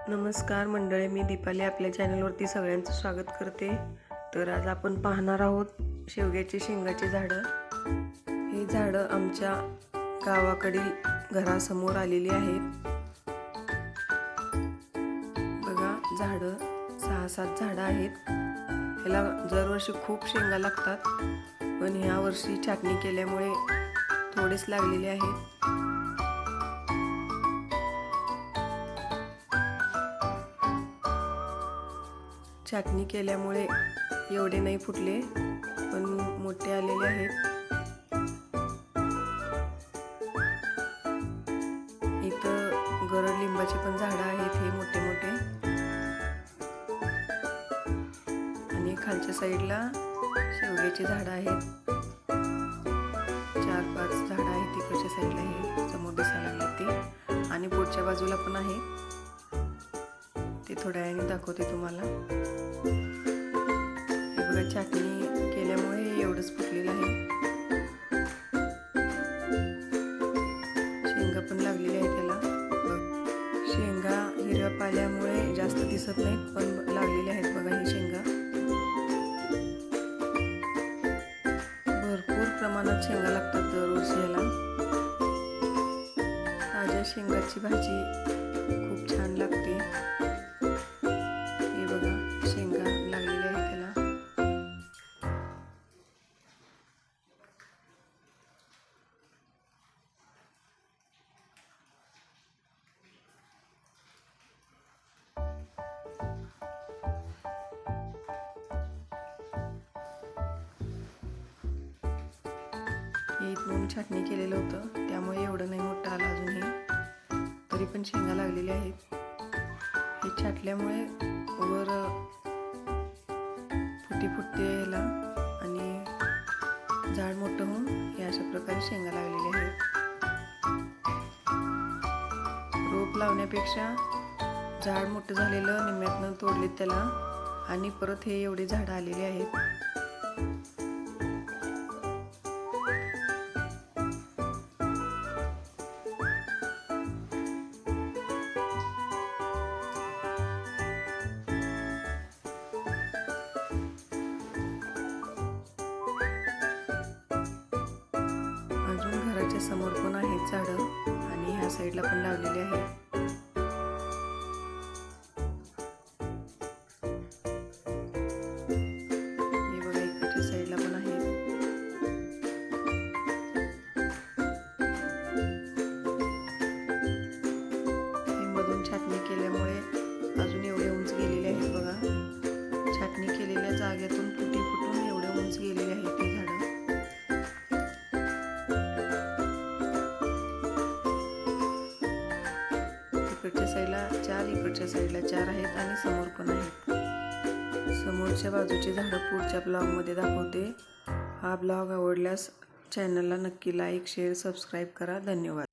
नमस्कार मंडळी, मी दीपाली आपल्या चॅनलवरती सगळ्यांचं स्वागत करते। तर आज आपण पाहणार आहोत शेवग्याची शेंगाची झाडं। ही झाडं आमच्या गावाकडील घरासमोर आलेली आहेत। बघा, झाडं 6-7 झाडं आहेत। ह्याला दरवर्षी खूप शेंगा लागतात, पण ह्या वर्षी छाटणी केल्यामुळे थोडेच लागलेले आहेत। छाटणी केल्यामुळे एवढे नाही फुटले, पण मोठे आलेले आहेत। इथं गरड लिंबाची पण झाडं आहेत, हे मोठे मोठे, आणि खालच्या साईडला शेवग्याची झाडं आहेत। 4-5 झाडं आहेत तिकडच्या साईडला, हे समोर दिसायला लागले ते, आणि पुढच्या बाजूला पण आहे, ते थोड्या वेळाने दाखवते तुम्हाला। हे बघा, छाटणी केल्यामुळे एवढंच फुटलेलं आहे। शेंगा पण लागलेल्या आहेत त्याला। शेंगा हिरव्या पाल्यामुळे जास्त दिसत नाहीत, पण लागलेल्या आहेत बघा ही शेंगा। भरपूर प्रमाणात शेंगा लागतात दरवर्षी याला। ताज्या शेंगाची भाजी खूप छान लागते। हे बघा, शेंगा लागलेल्या आहेत त्याला। हे इथून छाटणी केलेलं होतं, त्यामुळे एवढं नाही मोठं आलं अजून हे, तरी पण शेंगा लागलेल्या आहेत। हे छाटल्यामुळे वर फुटी फुटते याला, आणि झाड मोठं होऊन हे अशा प्रकारे शेंगा लागलेल्या आहेत। रोप लावण्यापेक्षा झाड मोठं झालेलं निम्म्यातनं तोडलेत त्याला, आणि परत हे एवढे झाडं आलेले आहेत। अजून घराच्या समोर पण आहेत झाडं, आणि ह्या साईडला पण लावलेली आहेत। हे बघा, इकडच्या साईडला पण आहेत। हे मधून छाटणी केल्यामुळे अजून एवढे उंच गेलेले आहेत बघा। छाटणी केलेल्या जागेतून फुटी फुटून एवढे उंच गेलेले आहेत ही झाडं। इकडच्या साईडला 4, इकडच्या साईडला 4 आहेत, आणि समोर पण आहेत। समोरच्या बाजूची झाडं पुढच्या ब्लॉगमध्ये दाखवते। हा ब्लॉग आवडल्यास चॅनलला नक्की लाईक, शेअर, सबस्क्राईब करा। धन्यवाद।